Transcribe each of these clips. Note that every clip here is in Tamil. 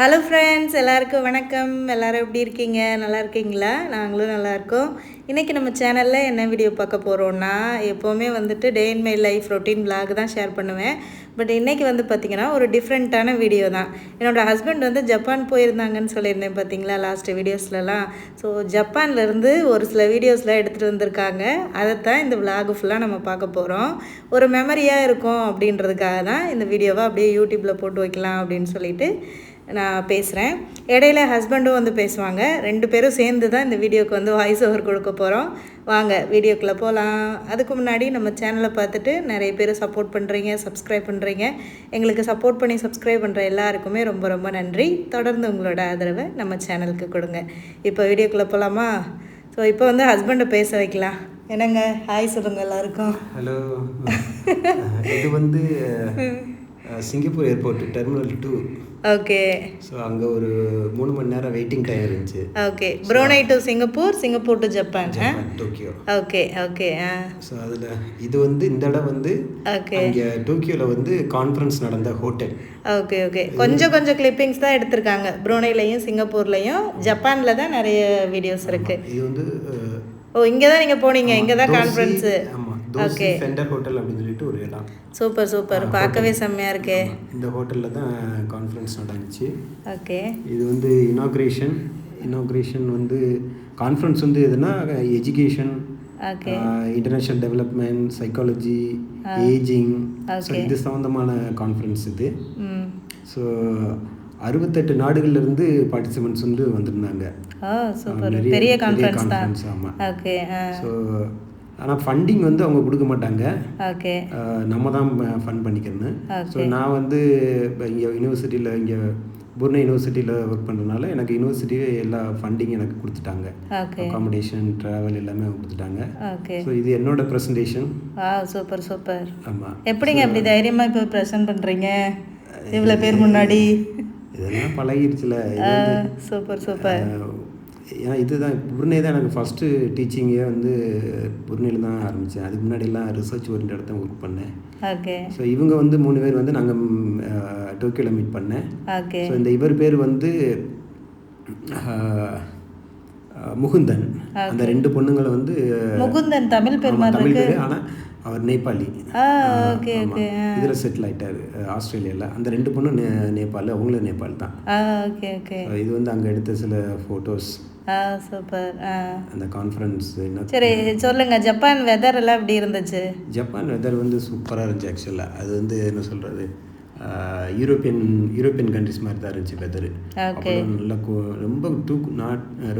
ஹலோ ஃப்ரெண்ட்ஸ், எல்லாருக்கும் வணக்கம். எல்லோரும் எப்படி இருக்கீங்க? நல்லா இருக்கீங்களா? நாங்களும் நல்லாயிருக்கோம். இன்றைக்கி நம்ம சேனலில் என்ன வீடியோ பார்க்க போகிறோன்னா, எப்போவுமே வந்துட்டு day in my life routine vlog தான் ஷேர் பண்ணுவேன். பட் இன்றைக்கி வந்து பார்த்திங்கன்னா ஒரு டிஃப்ரெண்ட்டான வீடியோ தான். என்னோடய ஹஸ்பண்ட் வந்து ஜப்பான் போயிருந்தாங்கன்னு சொல்லியிருந்தேன் பார்த்தீங்களா லாஸ்ட் வீடியோஸ்லலாம். ஸோ ஜப்பான்லேருந்து ஒரு சில வீடியோஸ்லாம் எடுத்துகிட்டு வந்திருக்காங்க. அதைத்தான் இந்த விலாக் ஃபுல்லாக நம்ம பார்க்க போகிறோம். ஒரு மெமரியாக இருக்கும் அப்படின்றதுக்காக தான் இந்த வீடியோவை அப்படியே யூடியூப்பில் போட்டு வைக்கலாம் அப்படின்னு சொல்லிட்டு நான் பேசுகிறேன். இடையில ஹஸ்பண்டும் வந்து பேசுவாங்க. 2 பேரும் சேர்ந்து தான் இந்த வீடியோக்கு வந்து வாய்ஸ் ஓவர் கொடுக்க போகிறோம். வாங்க வீடியோக்குள்ளே போகலாம். அதுக்கு முன்னாடி நம்ம சேனலை பார்த்துட்டு நிறைய பேர் சப்போர்ட் பண்ணுறீங்க, சப்ஸ்கிரைப் பண்ணுறீங்க. எங்களுக்கு சப்போர்ட் பண்ணி சப்ஸ்கிரைப் பண்ணுற எல்லாருக்குமே ரொம்ப ரொம்ப நன்றி. தொடர்ந்து உங்களோட ஆதரவை நம்ம சேனலுக்கு கொடுங்க. இப்போ வீடியோக்குள்ளே போகலாமா? ஸோ இப்போ வந்து ஹஸ்பண்டை பேச வைக்கலாம். என்னங்க, ஹாய் சொல்லுங்கள் எல்லாருக்கும். ஹலோ. இது வந்து Singapore airport terminal 2. Okay. So அங்கே ஒரு 3 மணி நேரம் வெயிட்டிங் டைம் இருந்துச்சு. Okay. ப்ரூனை to Singapore, Singapore to Japan, Tokyo. Okay okay. So அதில் இது வந்து இந்த இடம் வந்து இங்கே டோக்கியோவில் வந்து கான்ஃபரன்ஸ் நடந்த ஹோட்டல். Okay okay. கொஞ்சம் கிளிப்பிங்ஸ் தான் எடுத்திருக்காங்க. ப்ரூனைலையும் சிங்கப்பூர்லையும். ஜப்பானில் தான் நிறைய வீடியோஸ் இருக்குது. இது வந்து இங்கே தான் நீங்கள் போனீங்க, இங்கே தான் கான்ஃபரன்ஸு. ஓகே. சென்டர் ஹோட்டல் அப்படின்னு சொல்லிட்டு ஒரு இடம். சூப்பர். பார்க்கவே செம்மையாக இருக்கே. இந்த ஹோட்டலில் தான் கான்ஃபரன்ஸ் நடந்துச்சு. ஓகே. இது வந்து இனாக்ரேஷன் வந்து கான்ஃபரன்ஸ் வந்து எதுனா education, international development, psychology, ageing, so இது சம்மந்தமான கான்ஃபரன்ஸ் இது. ஸோ 68 நாடுகள்லேருந்து பார்ட்டிசிபெண்ட்ஸ் வந்து வந்திருந்தாங்க. பெரிய கான்ஃபரன்ஸ். ஆமாம். ஓகே. ஸோ ஆனால் ஃபண்டிங் வந்து அவங்க கொடுக்க மாட்டாங்க. ஓகே. நம்ம தான் ஃபண்ட் பண்ணிக்கணும். ஸோ நான் வந்து இப்போ இங்கே யூனிவர்சிட்டியில், இங்கே புர்னே யூனிவர்சிட்டியில் ஒர்க் பண்ணுறதுனால எனக்கு யூனிவர்சிட்டியே எல்லா ஃபண்டிங் எனக்கு கொடுத்துட்டாங்க. அகாமடேஷன், ட்ராவல் எல்லாமே கொடுத்துட்டாங்க. ஸோ இது என்னோட ப்ரெசன்டேஷன். சூப்பர். ஆமாம். எப்படிங்க அப்படி தைரியமாக இப்போ ப்ரெசென்ட் பண்ணுறீங்க இவ்வளோ பேர் முன்னாடி? இதெல்லாம் பழகிடுச்சுல. சூப்பர். ஏன்னா இதுதான் புர்னே தான் எனக்கு ஃபஸ்ட்டு டீச்சிங்கே வந்து புர்னேல தான் ஆரம்பித்தேன். அதுக்கு முன்னாடிலாம் ரிசர்ச் ஓரியன்ட் தான் ஒர்க் பண்ணேன். ஓகே. ஸோ இவங்க வந்து 3 பேர் வந்து நாங்கள் டோக்கியோவில் மீட் பண்ணேன். ஓகே. ஸோ இந்த இவர் பேர் வந்து முகுந்தன். அந்த 2 பொண்ணுங்களை வந்து முகுந்தன் தமிழ் பேர், ஆனால் அவர் நேபாளி. இதில் செட்டில் ஆகிட்டார் ஆஸ்திரேலியாவில். அந்த 2 பொண்ணும் நேபாள், அவங்களும் நேபாள் தான். இது வந்து அங்கே எடுத்த சில ஃபோட்டோஸ். சூப்பர். அந்த கான்ஃபரன்ஸ். சரி சொல்லுங்கள், ஜப்பான் வெதர் எல்லாம் எப்படி இருந்துச்சு? ஜப்பான் வெதர் வந்து சூப்பராக இருந்துச்சு. ஆக்சுவலாக அது வந்து என்ன சொல்கிறது, யூரோப்பியன் கண்ட்ரிஸ் மாதிரி தான் இருந்துச்சு வெதரு. நல்லா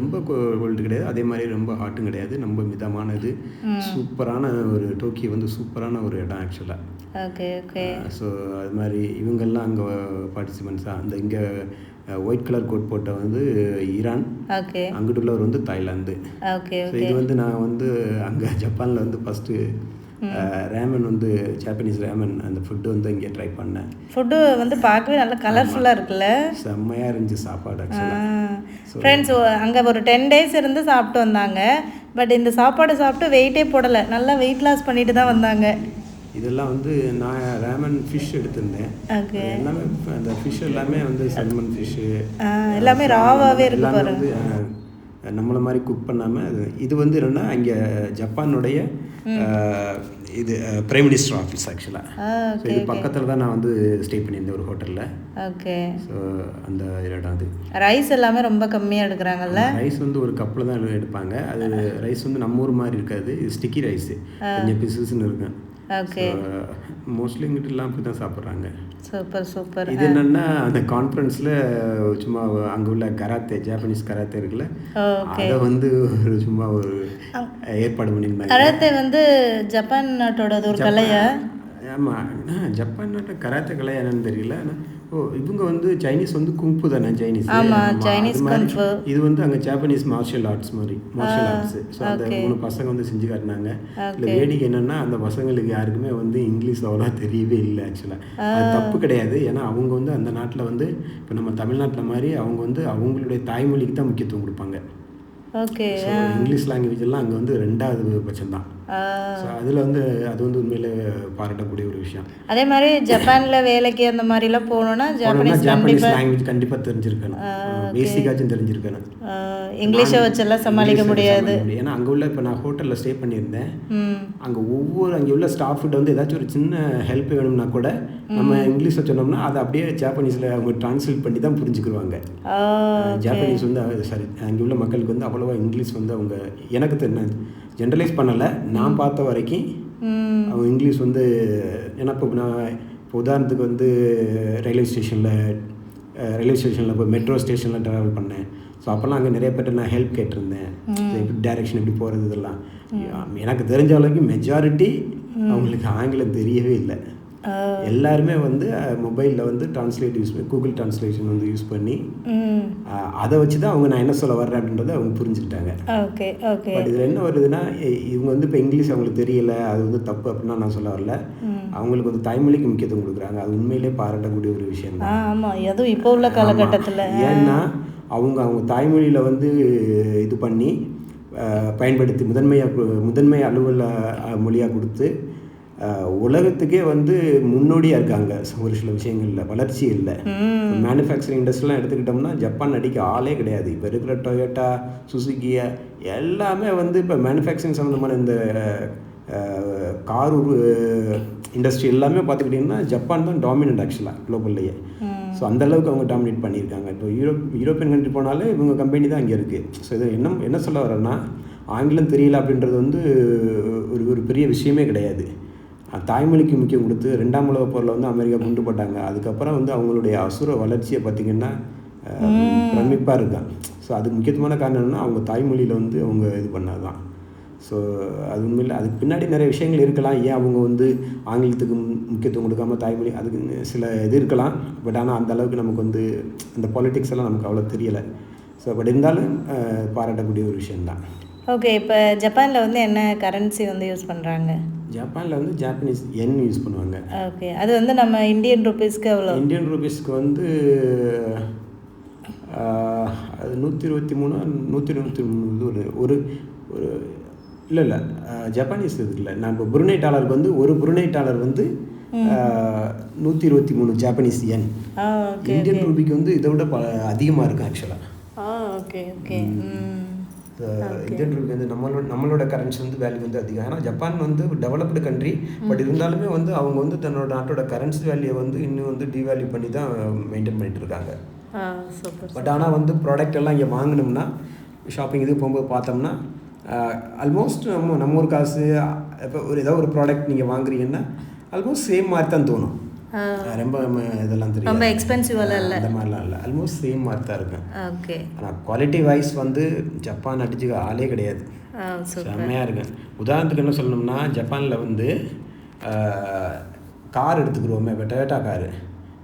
ரொம்ப கோல்டு கிடையாது, அதே மாதிரி ரொம்ப ஹாட்டும் கிடையாது, ரொம்ப மிதமானது. சூப்பரான ஒரு டோக்கியோ வந்து சூப்பரான ஒரு இடம் ஆக்சுவலாக. ஸோ அது மாதிரி இவங்கெல்லாம் அங்கே பார்ட்டிசிபெண்ட்ஸாக. அந்த இங்கே ஒயிட் கலர் கோட் போட்ட வந்து ஈரான், அங்கிட்டு உள்ளவர் வந்து தாய்லாந்து. ஸோ இது வந்து நான் வந்து அங்கே ஜப்பானில் வந்து ஃபஸ்ட்டு ரேமன் வந்து ஜாப்பனீஸ் ரேமன் அந்த ஃபுட்டு வந்து இங்கே ட்ரை பண்ணேன். ஃபுட்டு வந்து பார்க்கவே நல்லா கலர்ஃபுல்லாக இருக்குல்ல, செம்மையாக இருந்துச்சு சாப்பாடு ஆக்சுவலாக. ஃப்ரெண்ட்ஸ் அங்கே ஒரு 10 days இருந்து சாப்பிட்டு வந்தாங்க. பட் இந்த சாப்பாடு சாப்பிட்டு வெயிட்டே போடலை, நல்லா வெயிட் லாஸ் பண்ணிட்டு தான் வந்தாங்க. இதெல்லாம் வந்து நான் ரேமன் ஃபிஷ் எடுத்திருந்தேன். எல்லாமே அந்த ஃபிஷ் எல்லாமே வந்து சல்மன் ஃபிஷ்ஷு எல்லாமே ராவாகவே இருக்கு பாருங்க. நம்மளை மாதிரி குக் பண்ணாமல். இது வந்து என்னென்னா இங்கே ஜப்பானுடைய இது பிரைம் மினிஸ்டர் ஆஃபீஸ் ஆக்சுவலாக. ஸோ இது பக்கத்தில் தான் நான் வந்து ஸ்டே பண்ணியிருந்தேன் ஒரு ஹோட்டலில். ஓகே. ஸோ அந்த இடம் அது. ரைஸ் எல்லாமே ரொம்ப கம்மியாக எடுக்கிறாங்கல்ல. ரைஸ் வந்து ஒரு கப்பில் தான் எடுப்பாங்க. அது ரைஸ் வந்து நம்ம ஊர் மாதிரி இருக்காது, ஸ்டிக்கி ரைஸு, கொஞ்சம் பிசுன்னு இருக்கும். ஓகே. மோஸ்ட்லி இங்கிட்டலாம் அப்படி தான் சாப்பிட்றாங்க. சூப்பர். இது என்னென்னா அந்த கான்ஃபரன்ஸில் சும்மா அங்கே உள்ள கராத்தே, ஜாப்பனீஸ் கராத்தே இருக்குல்ல, அதை வந்து ஒரு சும்மா ஒரு ஏற்பாடு பண்ணியிருந்தாங்க. கராத்தே வந்து ஜப்பான் நாட்டோட ஒரு கலையா? ஆமாம், ஜப்பான் நாட்டை கராத்தே கலையா என்னன்னு தெரியல. இவங்க வந்து சைனீஸ் வந்து குங்ஃபு தானே, சைனீஸ். இது வந்து அங்கே ஜாப்பனீஸ் மார்ஷியல் ஆர்ட்ஸ் மாதிரி, மார்ஷியல் ஆர்ட்ஸு. ஸோ அந்த 3 பசங்க வந்து செஞ்சு காட்டினாங்க. இல்லை வேடிக்கை என்னென்னா அந்த பசங்களுக்கு யாருக்குமே வந்து இங்கிலீஷ் அவ்வளோ தெரியவே இல்லை ஆக்சுவலாக. அது தப்பு கிடையாது, ஏன்னா அவங்க வந்து அந்த நாட்டில் வந்து இப்போ நம்ம தமிழ்நாட்டில் மாதிரி அவங்க வந்து அவங்களுடைய தாய்மொழிக்கு தான் முக்கியத்துவம் கொடுப்பாங்க. ஓகே. ஸோ இங்கிலீஷ் லாங்குவேஜ் எல்லாம் அங்கே வந்து 2வது பட்சம் தான். ஸோ அதில் வந்து அது வந்து உண்மையிலே பாராட்டக்கூடிய ஒரு விஷயம். அதே மாதிரி ஜப்பானில் வேலைக்கு அந்த மாதிரிலாம் போகணுன்னா ஜாப்பனீஸ் ஜாப்பனீஸ் லாங்குவேஜ் கண்டிப்பாக தெரிஞ்சிருக்கணும், பேசிக்காச்சும் தெரிஞ்சிருக்கணும். இங்கிலீஷை வச்செல்லாம் சமாளிக்க முடியாது. ஏன்னா அங்கே உள்ள இப்போ நான் ஹோட்டலில் ஸ்டே பண்ணியிருந்தேன். அங்கே அங்கே உள்ள ஸ்டாஃப்கிட்ட வந்து ஏதாச்சும் ஒரு சின்ன ஹெல்ப் வேணும்னா கூட நம்ம இங்கிலீஷில் சொன்னோம்னா அதை அப்படியே ஜாப்பனீஸில் அவங்க டிரான்ஸ்லேட் பண்ணி தான் புரிஞ்சுக்கிடுவாங்க. ஜாப்பனீஸ் வந்து சாரி அங்கே உள்ள மக்களுக்கு வந்து அவ்வளோவா இங்கிலீஷ் வந்து அவங்க எனக்கு தெரியும் ஜென்ரலைஸ் பண்ணலை, நான் பார்த்த வரைக்கும் அவங்க இங்கிலீஷ் வந்து ஏன்னா இப்போ உதாரணத்துக்கு வந்து ரயில்வே ஸ்டேஷனில் இப்போ மெட்ரோ ஸ்டேஷனில் ட்ராவல் பண்ணேன். ஸோ அப்போல்லாம் அங்கே நிறைய பேர்ட்ட நான் ஹெல்ப் கேட்டிருந்தேன், எப்படி டைரெக்ஷன் எப்படி போகிறது இதெல்லாம். எனக்கு தெரிஞ்ச அளவுக்கு மெஜாரிட்டி அவங்களுக்கு ஆங்கிலம் தெரியவே இல்லை. எல்லாருமே வந்து மொபைலில் வந்து ட்ரான்ஸ்லேட் யூஸ் பண்ணி கூகுள் ட்ரான்ஸ்லேஷன் வந்து யூஸ் பண்ணி அதை வச்சு தான் அவங்க நான் என்ன சொல்ல வர்றேன் அப்படின்றத அவங்க புரிஞ்சுக்கிட்டாங்க. பட் இதில் என்ன வருதுன்னா இவங்க வந்து இப்போ இங்கிலீஷ் அவங்களுக்கு தெரியல, அது வந்து தப்பு அப்படின்னா நான் சொல்ல வரல, அவங்களுக்கு வந்து தாய்மொழிக்கு முக்கியத்துவம் கொடுக்குறாங்க. அது உண்மையிலே பாராட்டக்கூடிய ஒரு விஷயம் தான். ஆமாம், அதுவும் இப்போ உள்ள காலகட்டத்தில். ஏன்னா அவங்க தாய்மொழியில் வந்து இது பண்ணி பயன்படுத்தி முதன்மை அலுவல மொழியாக கொடுத்து உலகத்துக்கே வந்து முன்னோடியாக இருக்காங்க ஒரு சில விஷயங்களில், வளர்ச்சி இல்லை. மேனுஃபேக்சரிங் இண்டஸ்ட்ரிலாம் எடுத்துக்கிட்டோம்னா ஜப்பான் அடிக்க ஆளே கிடையாது. இப்போ இருக்கிற டொயோட்டா, சுசுகியா எல்லாமே வந்து இப்போ மேனுஃபேக்சரிங் சம்மந்தமான இந்த கார் இண்டஸ்ட்ரி எல்லாமே பார்த்துக்கிட்டிங்கன்னா ஜப்பான் தான் டாமினன்ட் ஆக்சுவலாக குளோபல்லையே. ஸோ அந்தளவுக்கு அவங்க டாமினேட் பண்ணியிருக்காங்க. இப்போ யூரோப்பியன் கண்ட்ரி போனாலே இவங்க கம்பெனி தான் அங்கே இருக்குது. ஸோ இது என்ன சொல்ல வரேன்னா ஆங்கிலம் தெரியல அப்படின்றது வந்து ஒரு பெரிய விஷயமே கிடையாது. தாய்மொழிக்கு முக்கியம் கொடுத்து 2ஆம் உலகப் போரில் வந்து அமெரிக்கா கொண்டு போட்டாங்க. அதுக்கப்புறம் வந்து அவங்களுடைய அசுர வளர்ச்சியை பார்த்திங்கன்னா பிரமிப்பாக இருக்காங்க. ஸோ அதுக்கு முக்கியத்துவமான காரணம் என்னென்னா அவங்க தாய்மொழியில் வந்து அவங்க இது பண்ணது தான். ஸோ அது உண்மையில் அதுக்கு பின்னாடி நிறைய விஷயங்கள் இருக்கலாம். ஏன் அவங்க வந்து ஆங்கிலத்துக்கு முக்கியத்துவம் கொடுக்காம தாய்மொழி, அதுக்கு சில இது இருக்கலாம். பட் ஆனால் அந்த அளவுக்கு நமக்கு வந்து அந்த பாலிட்டிக்ஸ் எல்லாம் நமக்கு அவ்வளோ தெரியலை. ஸோ பட் இருந்தாலும் பாராட்டக்கூடிய ஒரு விஷயந்தான். ஓகே, இப்போ ஜப்பானில் வந்து என்ன கரன்சி வந்து யூஸ் பண்ணுறாங்க? ஜப்பானில் வந்து ஜாப்பனீஸ் yen யூஸ் பண்ணுவாங்க. ஓகே, அது வந்து நம்ம இந்தியன் ருபீஸ்க்கு எவ்வளோ? இந்தியன் ருபீஸ்க்கு வந்து அது 123 123 ஒரு இல்லை ஜப்பானீஸ் இருக்குல்ல. நான் இப்போ புருனை டாலருக்கு வந்து ஒரு புருனை டாலர் வந்து 123 ஜாப்பனீஸ் yen. இந்தியன் ரூபிக்கு வந்து இதை விட அதிகமாக இருக்கும் ஆக்சுவலாக. Okay okay. இந்தியன் ரூபி வந்து நம்மளோட கரன்சி வந்து வேல்யூ வந்து அதிகம். ஏன்னா ஜப்பான் வந்து டெவலப்டு கண்ட்ரி, பட் இருந்தாலுமே வந்து அவங்க வந்து தன்னோட நாட்டோட கரன்சி வேல்யூவை வந்து இன்னும் வந்து டிவேல்யூ பண்ணி தான் மெயின்டைன் பண்ணிட்டு இருக்காங்க. பட் ஆனால் வந்து ப்ராடக்ட் எல்லாம் இங்கே வாங்கினோம்னா ஷாப்பிங் இதுக்கு போகும்போது பார்த்தோம்னா ஆல்மோஸ்ட் நம்ம ஒரு காசு இப்போ ஏதோ ஒரு ப்ராடக்ட் நீங்கள் வாங்குறீங்கன்னா ஆல்மோஸ்ட் சேம் மாதிரி தான் தோணும். ரொம்ப இதெல்லாம் தெரியும், ரொம்ப எக்ஸ்பென்சிவெல்லாம் இல்லை, அந்த மாதிரிலாம் இல்லை. ஆல்மோஸ்ட் சேம் மாதிரி தான் இருக்கும். ஓகே. ஆனால் குவாலிட்டி வைஸ் வந்து ஜப்பான் அடிச்சுக்க ஆளே கிடையாது, செம்மையாக இருக்கு. உதாரணத்துக்கு என்ன சொல்லணும்னா ஜப்பானில் வந்து கார் எடுத்துக்கிடுவோமே, இப்போ டொயோட்டா காரு,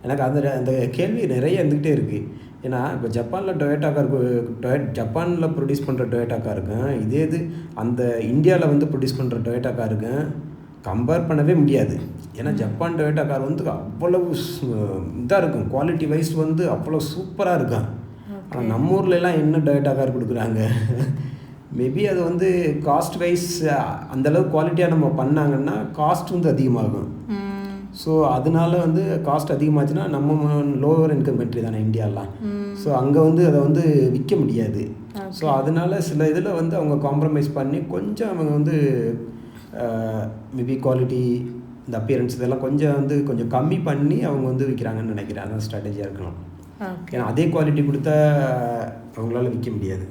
எனக்கு அந்த கேள்வி நிறைய இருந்துக்கிட்டே இருக்குது. ஏன்னா இப்போ ஜப்பானில் ஜப்பானில் ப்ரொடியூஸ் பண்ணுற டொயோட்டா காருக்கும் இது அந்த இந்தியாவில் வந்து ப்ரொடியூஸ் பண்ணுற டொயோட்டா காருக்கும் கம்பேர் பண்ணவே முடியாது. ஏன்னா ஜப்பான் டொயோட்டா கார் வந்து அவ்வளவு இதாக இருக்கும், குவாலிட்டி வைஸ் வந்து அவ்வளோ சூப்பராக இருக்கும். ஆனால் நம்ம ஊர்லலாம் என்ன டொயோட்டா கார் கொடுக்குறாங்க, மேபி அது வந்து காஸ்ட் வைஸ் அந்தளவுக்கு குவாலிட்டியாக நம்ம பண்ணாங்கன்னா காஸ்ட் வந்து அதிகமாகும். ஸோ அதனால வந்து காஸ்ட் அதிகமாச்சுன்னா நம்ம லோவர் இன்கம் கண்ட்ரி தானே இந்தியாலாம். ஸோ அங்கே வந்து அதை வந்து விற்க முடியாது. ஸோ அதனால சில இதில் வந்து அவங்க காம்ப்ரமைஸ் பண்ணி கொஞ்சம் அவங்க வந்து மேபி குவாலிட்டி இந்த அப்பியரன்ஸ் இதெல்லாம் கொஞ்சம் கம்மி பண்ணி அவங்க வந்து விற்கிறாங்கன்னு நினைக்கிறேன். அதான் ஸ்ட்ராட்டஜியாக இருக்கலாம். ஏன்னா அதே குவாலிட்டி கொடுத்தா அவங்களால விற்க முடியாது.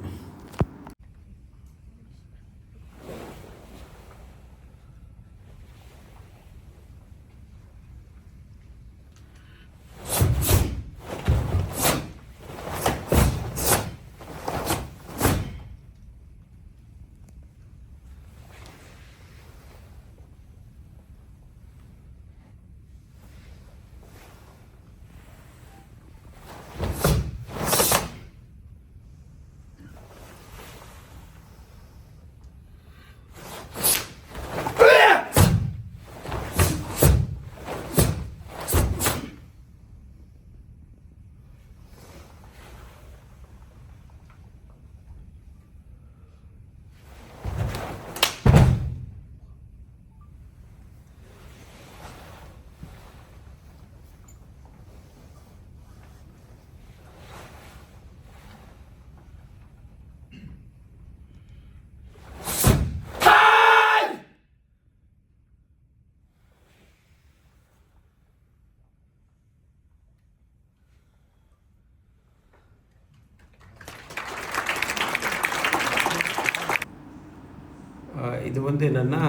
இது வந்து என்னென்னா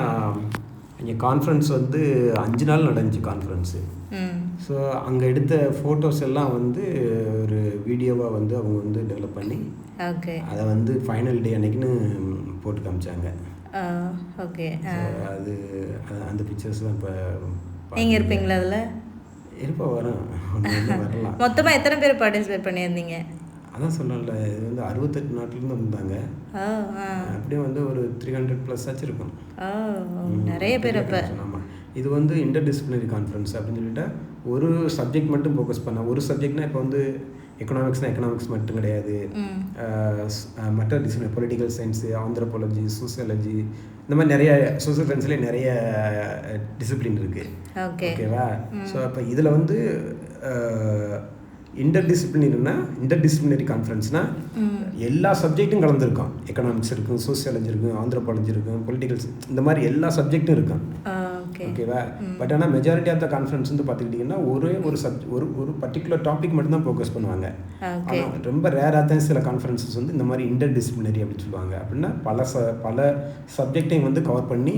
இங்கே கான்ஃபரன்ஸ் வந்து 5 நாள் நடந்துச்சு கான்ஃபரன்ஸு. ஸோ அங்கே எடுத்த ஃபோட்டோஸ் எல்லாம் வந்து ஒரு வீடியோவாக வந்து அவங்க வந்து டெவலப் பண்ணி ஓகே அதை வந்து ஃபைனல் டே அன்னைக்குன்னு போட்டு காமிச்சாங்க. ஓகே அது அந்த பிக்சர்ஸ் தான் இப்போ நீங்கள் இருப்பீங்களா அதில்? இருப்பா வரும் வரலாம். மொத்தமாக எத்தனை பேர் பார்ட்டிசிபேட் பண்ணியிருந்தீங்க? அதான் சொல்லல, இது வந்து 68 நாட்டிலேருந்து வந்தாங்க. அப்படியே வந்து ஒரு 300+ ஆச்சு இருக்கும். நிறைய பேர் அப்போ. ஆமாம், இது வந்து இன்டர்டிசிப்ளினரி கான்ஃபரன்ஸ் அப்படின்னு சொல்லிட்டு ஒரு சப்ஜெக்ட் மட்டும் ஃபோக்கஸ் பண்ண. ஒரு சப்ஜெக்ட்னா இப்போ வந்து எக்கனாமிக்ஸ் மட்டும் கிடையாது, மற்ற discipline political science, anthropology, sociology, இந்த மாதிரி நிறைய சோசியல் சயின்ஸ்லேயே நிறைய டிசிப்ளின் இருக்குது. ஓகேவா? ஸோ அப்போ இதில் வந்து இன்டர்டிசிப்ளினரி கான்ஃபரன்ஸ்னால் எல்லா சப்ஜெக்ட்டும் கலந்துருக்கும். எக்கனாமிக்ஸ் இருக்கும், சோசியாலஜி இருக்கும், ஆந்த்ரோபாலஜி இருக்கும், பொலிட்டிக்கல்ஸ், இந்த மாதிரி எல்லா சப்ஜெக்டும் இருக்கும். ஓகேவா? பட் ஆனால் மெஜாரிட்டி ஆஃப் த கான்ஃபரன்ஸ் வந்து பார்த்துக்கிட்டிங்கன்னா ஒரு பர்டிகுலர் டாபிக் மட்டும்தான் ஃபோக்கஸ் பண்ணுவாங்க. ஆனால் ரொம்ப ரேராக தான் சில கான்ஃபரன்சஸ் வந்து இந்த மாதிரி இன்டர்டிசிப்ளினரி அப்படின்னு சொல்லுவாங்க. அப்படின்னா பல சப்ஜெக்டையும் வந்து கவர் பண்ணி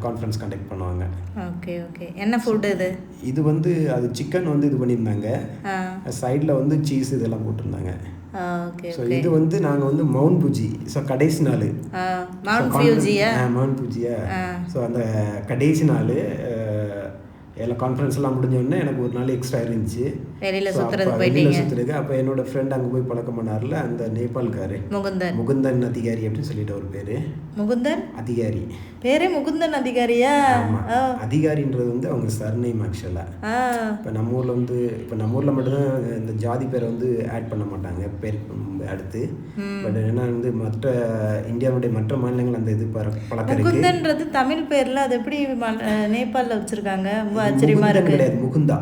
கான்ஃபரன்ஸ் கண்டக்ட் பண்ணுவாங்க. Okay okay. என்ன ஃபுட் இது? இது வந்து அது சிக்கன் வந்து இது பண்ணியிருந்தாங்க, சைடில் வந்து சீஸ் இதெல்லாம் போட்டிருந்தாங்க. ஸோ இது வந்து நாங்கள் வந்து மவுண்ட் பூஜி, ஸோ கடைசி நாள் மவுண்ட் பூஜியா. ஸோ அந்த கடைசி நாள் எல்லா கான்ஃபரன்ஸ்லாம் முடிஞ்சோடனே எனக்கு ஒரு நாள் எக்ஸ்ட்ரா இருந்துச்சு வெளியில் சுற்றுறதுக்கு. அப்போ என்னோட ஃப்ரெண்ட் அங்கே போய் பழக்கம் பண்ணார்ல, அந்த நேபாள்காரு முகுந்தன் அதிகாரி அப்படின்னு சொல்லிட்டு ஒரு பேர். முகுந்தன் அதிகாரி பேரே முகுந்தன் அதிகாரியா? ஆமாம், அதிகாரின்றது வந்து அவங்க சர்நேம் ஆக்சுவலாக. இப்போ நம்ம ஊரில் மட்டும்தான் இந்த ஜாதி பேரை வந்து ஆட் பண்ண மாட்டாங்க பேர் அடுத்து. பட் ஏன்னா வந்து மற்ற இந்தியாவுடைய மற்ற மாநிலங்கள் அந்த இது பழக்கம் இருக்கு. முகுந்தன்றது தமிழ் பேர்ல, அது எப்படி நேபாளில் வச்சிருக்காங்க? ஆச்சரியமா இருக்கு. கிடையாது, முகுந்தா.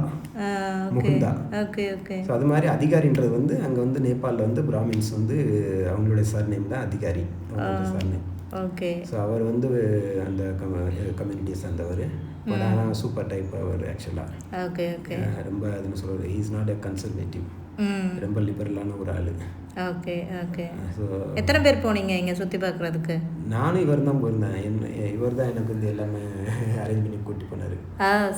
Okay okay. ஸோ அது மாதிரி அதிகாரின்றது வந்து அங்கே வந்து நேபாளில் வந்து பிராமின்ஸ் வந்து அவங்களுடைய சர்நேம் தான் அதிகாரி, அவங்களுடைய சர்நேம். ஓகே. ஸோ அவர் வந்து அந்த கம்யூனிட்டியை சேர்ந்தவர். பட் ஆனால் சூப்பர் டைப் அவர் ஆக்சுவலாக. Okay okay. ரொம்ப அதுன்னு சொல்கிறது, இஸ் நாட் எ கன்சர்வேட்டிவ், ரொம்ப லிபரலான ஒரு ஆள். Okay okay. ஸோ எத்தனை பேர் போனீங்க இங்கே சுற்றி பார்க்குறதுக்கு? நானும் இவர் தான் போயிருந்தேன். இவர் தான் எனக்கு வந்து எல்லாமே அரேஞ்ச் பண்ணி கூட்டி போனார்.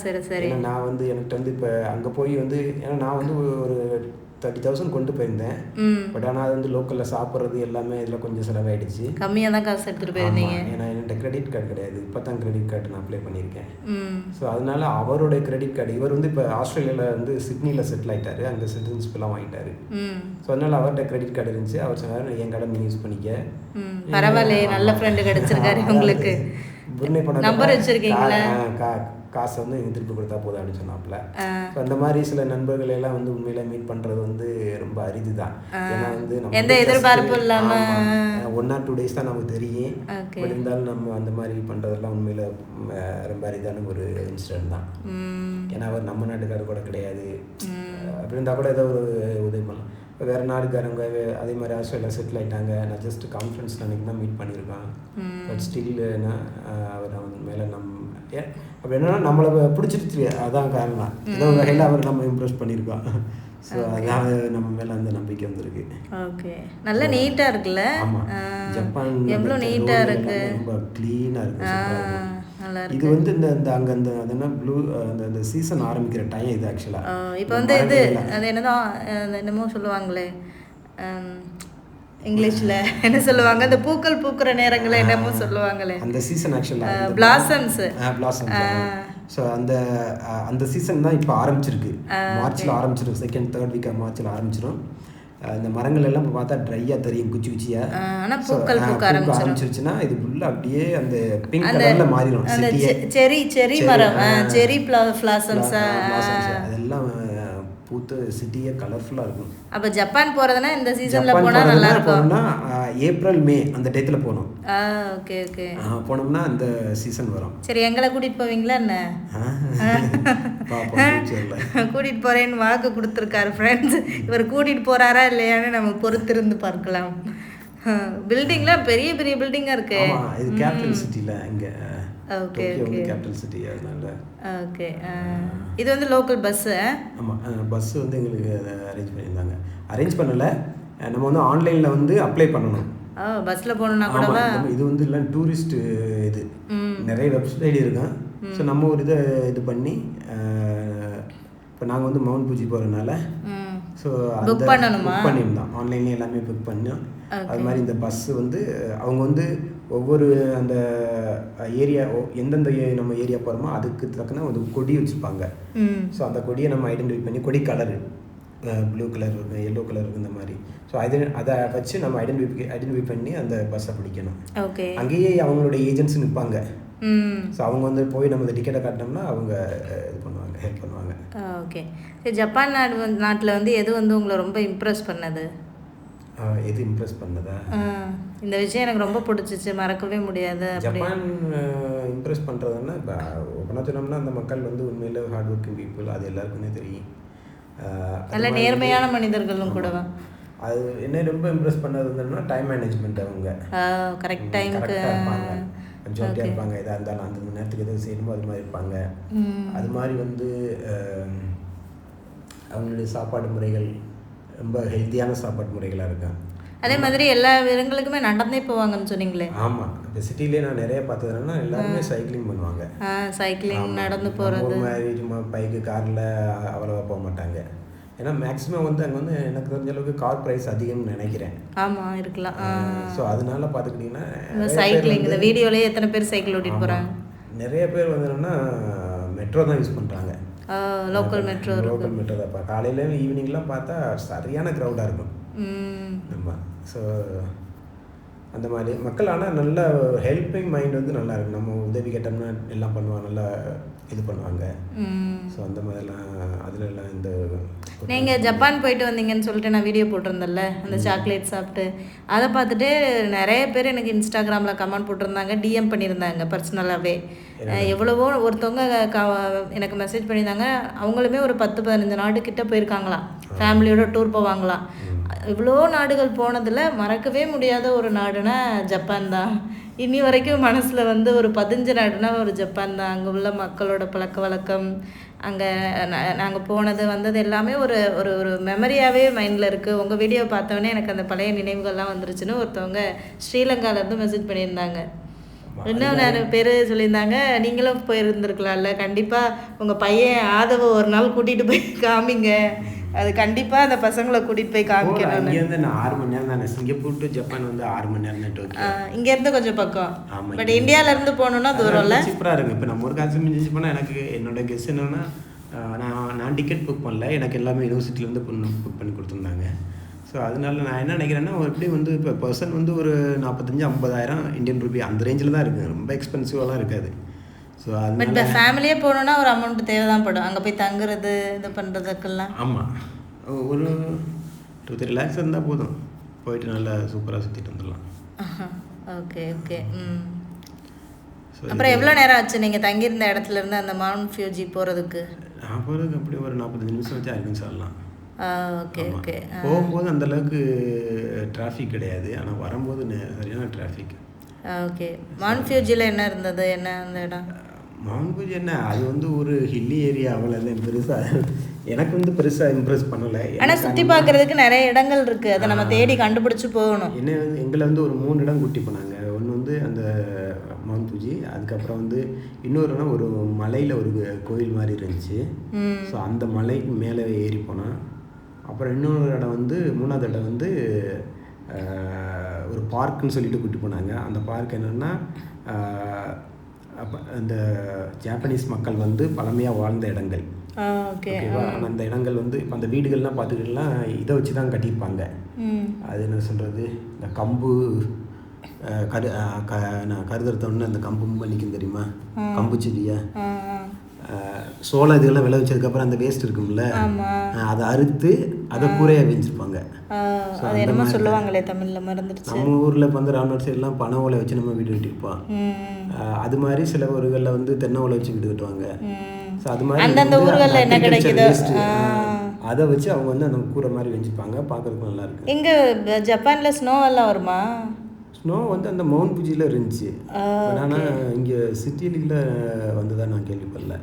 சரி சரி. ஏன்னா நான் வந்து எனக்கு வந்து இப்போ அங்கே போய் வந்து, ஏன்னா நான் வந்து ஒரு 30,000 கொண்டு போயிருந்தேன். பட் ஆனால் அது வந்து லோக்கலில் சாப்பிட்றது எல்லாமே இதில் கொஞ்சம் செலவாயிடுச்சு. கம்மியாக தான் காசு எடுத்துகிட்டு போயிருந்தீங்க. ஏன்னா என்கிட்ட கிரெடிட் கார்டு கிடையாது, இப்போ தான் கிரெடிட் கார்டு நான் அப்ளை பண்ணியிருக்கேன். ஸோ அதனால அவருடைய கிரெடிட் கார்டு, இவர் வந்து இப்போ ஆஸ்திரேலியாவில் வந்து சிட்னியில் செட்டில் ஆகிட்டாரு, அங்கே சிட்டிசன்ஷிப்லாம் வாங்கிட்டாரு. ஸோ அதனால அவர்கிட்ட கிரெடிட் கார்டு இருந்துச்சு. அவர் சொன்னார், என் கார்டை நீங்கள் யூஸ் பண்ணிக்க. பரவாயில்லையே, நல்ல ஃப்ரெண்டு கிடைச்சிருக்காரு உங்களுக்கு. நம்பர் வச்சிருக்கீங்களா? காசை வந்து திருப்பி கொடுத்தா போதும் அப்படின்னு சொன்னாப்புல. ஸோ அந்த மாதிரி சில நண்பர்கள் எல்லாம் வந்து உண்மையில மீட் பண்ணுறது வந்து ரொம்ப அரிது தான். ஏன்னா வந்து நம்ம எந்த எதிர்பார்ப்பும் இல்லாமல் 1 or 2 days தான் நமக்கு தெரியும். பட் இருந்தாலும் நம்ம அந்த மாதிரி பண்ணுறதெல்லாம் உண்மையில ரொம்ப அரிதான ஒரு இன்சிடென்ட் தான். ஏன்னா அவர் நம்ம நாட்டுக்காரர் கூட கிடையாது. அப்படி இருந்தால் கூட ஏதோ ஒரு உதவி பண்ணலாம். இப்போ வேறு நாடுக்காரங்க அதே மாதிரி ஆஸ்திரேலியா செட்டில் ஆகிட்டாங்க. நான் ஜஸ்ட் கான்ஃபரன்ஸ் அன்றைக்கி தான் மீட் பண்ணியிருக்கான். பட் ஸ்டில்னா அவர் அவன் மேலே அப்படி என்னன்னா நம்மளை பிடிச்சிருச்சு, அதான் காரணம். ஏதோ வகையில் அவர் நம்ம இம்ப்ரெஸ் பண்ணியிருக்கோம். ஸோ அதான் நம்ம மேலே அந்த நம்பிக்கை வந்திருக்கு. ஓகே, நல்லா நீட்டாக இருக்குல்ல? ஆமாம், ஜப்பான் எவ்வளோ நீட்டாக இருக்குது, ரொம்ப க்ளீனாக இருக்குது. இது வந்து இந்த அங்கே அந்த அது என்ன ப்ளூ அந்த சீசன் ஆரம்பிக்கிற டைம் இது ஆக்சுவலாக. இப்போ வந்து இது அது என்னதான் என்னமோ சொல்லுவாங்களே இங்கிலீஷில் என்ன சொல்லுவாங்க, அந்த பூக்கள் பூக்கிற நேரங்களில் என்னமோ சொல்லுவாங்களே, அந்த சீசன் ஆக்சுவலாக பிளாசம்ஸ். ஸோ அந்த சீசன் தான் இப்போ ஆரம்பிச்சிருக்கு. மார்ச்சில் ஆரம்பிச்சிடும், 2nd 3rd week மார்ச்சில் ஆரம்பிச்சிடும். இந்த மரங்கள் எல்லாம் இப்போ பார்த்தா ட்ரையாக தெரியும், குச்சி குச்சியாக. ஆனால் பூக்கள் பூக்க ஆரம்பிச்சிருச்சுன்னா இது ஃபுல்லாக அப்படியே அந்த பிங்க் கலரில் மாறிடும். செரி மரம், செரி பிளாசம்ஸ் அதெல்லாம் பூத்து சிட்டியே கலர்ஃபுல்லாக இருக்கும். அப்போ ஜப்பான் போகிறதுனா இந்த சீசனில் போனால் நல்லா இருக்கும்னா ஏப்ரல் மே அந்த டயத்தில் போகணும். Okay okay. போனோம்னா அந்த சீசன் வரும். சரி, எங்களை கூட்டிகிட்டு போவீங்களா என்ன? கூட்டிகிட்டு போகிறேன்னு வாக்கு கொடுத்துருக்காரு ஃப்ரெண்ட்ஸ். இவர் கூட்டிகிட்டு போகிறாரா இல்லையான்னு நம்ம பொறுத்திருந்து பார்க்கலாம். பில்டிங்லாம் பெரிய பெரிய பில்டிங்காக இருக்கு. இது கேபிட்டல் சிட்டியில் இங்கே. ஓகே ஓகே, கேபிட்டல் சிட்டி அதனால. ஓகே, இது வந்து லோக்கல் பஸ்ஸு. ஆமாம், பஸ்ஸு வந்து எங்களுக்கு அரேஞ்ச் பண்ணியிருந்தாங்க. அரேஞ்ச் பண்ணலை, நம்ம வந்து ஆன்லைனில் வந்து அப்ளை பண்ணணும். பஸ்ஸில் போகணுன்னா கூடவா? இது வந்து எல்லாம் டூரிஸ்ட் இது நிறைய வெப்சைட் இருக்கும். ஸோ நம்ம ஒரு இது பண்ணி இப்போ நாங்கள் வந்து மவுண்ட் பூஜி போகிறதுனால ஸோ புக் பண்ணியிருந்தோம். ஆன்லைன்லேயே எல்லாமே புக் பண்ணோம். அது மாதிரி இந்த பஸ்ஸு வந்து அவங்க வந்து ஒவ்வொரு அந்த ஏரியா எந்தெந்த நம்ம ஏரியா போகிறோமோ அதுக்கு தக்கன ஒரு கொடி வச்சுருப்பாங்க. ஸோ அந்த கொடியை நம்ம ஐடென்டிஃபை பண்ணி, கொடி கலரு ப்ளூ கலர் இருக்குது, எல்லோ கலர் இருக்குது, இந்த மாதிரி. ஸோ அதை வச்சு நம்ம ஐடென்டிஃபை பண்ணி அந்த பஸ்ஸை பிடிக்கணும். அங்கேயே அவங்களோட ஏஜென்ட்ஸ் நிற்பாங்க. ஸோ அவங்க வந்து போய் நம்ம இந்த டிக்கெட்டை காட்டினோம்னா அவங்க இது பண்ணுவாங்க, ஹெல்ப் பண்ணுவாங்க. ஓகே. சரி, ஜப்பான் நாட்டில் வந்து எது வந்து உங்களை ரொம்ப இம்ப்ரெஸ் பண்ணது? எது இம்ப்ரெஸ் பண்ணதா? இந்த விஷயம் எனக்கு ரொம்ப பிடிச்சிச்சு, மறக்கவே முடியாது. ஜப்பான் இம்ப்ரெஸ் பண்ணுறதுன்னா இப்போ ஒன்றா சொன்னோம்னா அந்த மக்கள் வந்து உண்மையில் ஹார்ட் ஒர்க்கிங் பீப்புள், அது எல்லாருக்குமே தெரியும். நல்ல நேர்மையான மனிதர்களும் கூடவா? அது என்ன ரொம்ப இம்ப்ரெஸ் பண்ணது இருந்ததுன்னா டைம் மேனேஜ்மெண்ட். அவங்க கரெக்ட் டைமுக்கு இருப்பாங்க, ஜாலியாக இருப்பாங்க. எதாக இருந்தாலும் அந்த மணி நேரத்துக்கு எதாவது செய்யணுமோ அது மாதிரி இருப்பாங்க. அது மாதிரி வந்து அவங்களுடைய சாப்பாடு முறைகள் ரொம்ப ஹெல்த்தியான சாப்பாடு முறைகளாக இருக்கும். அதே மாதிரி எல்லா இடங்களுக்குமே நடந்தே போவாங்கன்னு சொன்னீங்களே? ஆமாம். இப்போ சிட்டிலே நான் நிறைய பார்த்ததுன்னா எல்லாருமே சைக்கிளிங் பண்ணுவாங்க. சைக்கிளிங், நடந்து போகிறது. மாதிரி சும்மா பைக்கு காரில் அவ்வளோவா போக மாட்டாங்க. ஏன்னா மேக்ஸிமம் வந்து அங்கே வந்து எனக்கு தெரிஞ்ச அளவுக்கு கார் ப்ரைஸ் அதிகம்னு நினைக்கிறேன். ஆமாம், இருக்கலாம். ஸோ அதனால பார்த்துக்கிட்டிங்கன்னா சைக்கிளிங் இந்த வீடியோலேயே எத்தனை பேர் சைக்கிள் ஓட்டிட்டு போகிறாங்க. நிறைய பேர் வந்து என்னென்னா மெட்ரோ தான் யூஸ் பண்ணுறாங்க. லோக்கல் மெட்ரோ தான். காலையில் ஈவினிங்லாம் பார்த்தா சரியான க்ரௌடாக இருக்கும் நம்ம. ஸோ அந்த மாதிரி மக்கள் ஆனால் நல்ல ஹெல்பிங் மைண்ட் வந்து நல்லா இருக்கும். நம்ம உதவி கேட்டோம்னா எல்லாம் பண்ணுவாங்க, நல்லா இது பண்ணுவாங்க. ஸோ அந்த மாதிரிலாம் அதில் எல்லாம் இந்த நீங்கள் ஜப்பான் போயிட்டு வந்தீங்கன்னு சொல்லிட்டு நான் வீடியோ போட்டிருந்தேன்ல, அந்த சாக்லேட் சாப்பிட்டு அதை பார்த்துட்டு நிறைய பேர் எனக்கு இன்ஸ்டாகிராமில் கமெண்ட் போட்டிருந்தாங்க, டிஎம் பண்ணியிருந்தாங்க பர்சனலாகவே. எவ்வளவோ ஒருத்தவங்க எனக்கு மெசேஜ் பண்ணியிருந்தாங்க, அவங்களுமே ஒரு 10-15 நாடுகிட்ட போயிருக்காங்களாம், ஃபேமிலியோட டூர் போவாங்களாம். இவ்வளோ நாடுகள் போனதில் மறக்கவே முடியாத ஒரு நாடுனா ஜப்பான் தான். இனி வரைக்கும் மனசில் வந்து ஒரு 15 நாடுனா ஒரு ஜப்பான் தான். அங்கே உள்ள மக்களோட பழக்க வழக்கம், அங்கே நாங்கள் போனது வந்தது எல்லாமே ஒரு ஒரு ஒரு மெமரியாகவே மைண்டில் இருக்குது. உங்கள் வீடியோ பார்த்தோன்னே எனக்கு அந்த பழைய நினைவுகள்லாம் வந்துருச்சுன்னு ஒருத்தவங்க ஸ்ரீலங்காவிலேருந்து மெசேஜ் பண்ணியிருந்தாங்க. இன்னும் நிறைய பேர் சொல்லியிருந்தாங்க, நீங்களும் போயிருந்துருக்கலாம்ல, கண்டிப்பாக உங்கள் பையன் ஆதவ ஒரு நாள் கூட்டிகிட்டு போய் காமிங்க, அது கண்டிப்பாக அந்த பசங்களை கூட்டிகிட்டு போய் காமிக்கணும். இங்கேருந்து நான் 6 மணி நேரம் தானே, சிங்கப்பூர் டு ஜப்பான் வந்து 6 மணி நேரம் டோக்கியோ. இங்கேருந்து கொஞ்சம் பக்கம். பட் இந்தியாவிலேருந்து போகணுன்னா தூரம்ல, சூப்பராக இருக்குது. இப்போ நம்ம ஒரு காசு மிஞ்சி போனால் எனக்கு என்னோட கெஸ் என்னென்னா, நான் டிக்கெட் புக் பண்ணல, எனக்கு எல்லாமே யூனிவர்சிட்டிலேருந்து புக் பண்ணி கொடுத்துருந்தாங்க. ஸோ அதனால நான் என்ன நினைக்கிறேன்னா, எப்படி வந்து இப்போ பர்சன் வந்து ஒரு 45,000-50,000 இந்தியன் ரூபி அந்த ரேஞ்சில் தான் இருக்குது, ரொம்ப எக்ஸ்பென்சிவாலாம் இருக்காது. ஸோ அது பட் இப்போ ஃபேமிலியே போகணுன்னா ஒரு அமௌண்ட் தேவை தான் படும், அங்கே போய் தங்குறது இது பண்ணுறதுக்கெல்லாம். ஆமாம், ஒரு 2-3 lakhs இருந்தால் போதும், போயிட்டு நல்லா சூப்பராக சுற்றிட்டு வந்துடலாம். ஓகே. அப்புறம் எவ்வளோ நேரம் ஆச்சு நீங்கள் தங்கியிருந்த இடத்துலேருந்து அந்த மவுண்ட் ஃபியூஜி போகிறதுக்கு? நான் போகிறதுக்கு அப்படி ஒரு 45 நிமிஷம் வச்சு 6 நிமிஷம் ஆகலாம். ஓகே. போகும்போது அந்தளவுக்கு டிராஃபிக் கிடையாது, ஆனால் வரும்போது சரியான டிராஃபிக். ஓகே. மவுண்ட் ஃபியூஜியில் என்ன இருந்தது, என்ன அந்த இடம்? மவுண்ட் ஃபியூஜி என்ன, அது வந்து ஒரு ஹில்லி ஏரியா, அவ்வளோ பெருசாக எனக்கு வந்து பெருசாக இம்ப்ரெஸ் பண்ணலை. ஆனால் சுற்றி பார்க்குறதுக்கு நிறைய இடங்கள் இருக்குது, அதை நம்ம தேடி கண்டுபிடிச்சி போகணும். என்ன எங்களை வந்து ஒரு 3 இடம் கூட்டி போனாங்க. ஒன்று வந்து அந்த மவுண்ட் ஃபியூஜி, அதுக்கப்புறம் வந்து இன்னொரு இடம் ஒரு மலையில் ஒரு கோயில் மாதிரி இருந்துச்சு. ஸோ அந்த மலைக்கு மேலே ஏறி போனோம். அப்புறம் இன்னொரு இடம் வந்து 3வது இடம் வந்து ஒரு பார்க்குன்னு சொல்லிட்டு கூட்டி போனாங்க. அந்த பார்க் என்னென்னா, அப்போ அந்த ஜாப்பனீஸ் மக்கள் வந்து பழமையாக வாழ்ந்த இடங்கள். ஓகேவா? அந்த இடங்கள் வந்து இப்போ அந்த வீடுகள்லாம் பார்த்துக்கிட்டலாம் இதை வச்சு தான் கட்டியிருப்பாங்க. அது என்ன சொல்கிறது, இந்த கம்பு நான் கருதுறதோன்னு அந்த கம்பும் பண்ணிக்கும் தெரியுமா, கம்பு செடியை சோளம் இதெல்லாம் விளைவிச்சதுக்கப்புறம் அந்த வேஸ்ட் இருக்கும்ல, அதை அறுத்து அதை கூரையாக வச்சுருப்பாங்க. சொல்லுவாங்களே தமிழில் மறந்துடுச்சு. நம்ம ஊரில் வந்து ராமநாடு சைட்லாம் பனை ஓலை வச்சு நம்ம வீடு கட்டியிருப்போம். அது மாதிரி சில ஊர்களில் வந்து தென்னை ஓலை வச்சு வீடு கட்டுவாங்க. ஸோ அது மாதிரி அந்தந்த ஊர்களில் என்ன கிடைக்குதோ அதை வச்சு அவங்க வந்து அந்த கூரை மாதிரி வச்சுருப்பாங்க, பார்க்குறதுக்கு நல்லா இருக்கு. இங்கே ஜப்பானில் ஸ்னோ எல்லாம் வருமா? ஸ்னோ வந்து அந்த மவுண்ட் பூஜியில் இருந்துச்சு, ஆனால் இங்கே சிட்டியில் வந்து தான் நான் கேள்விப்படல.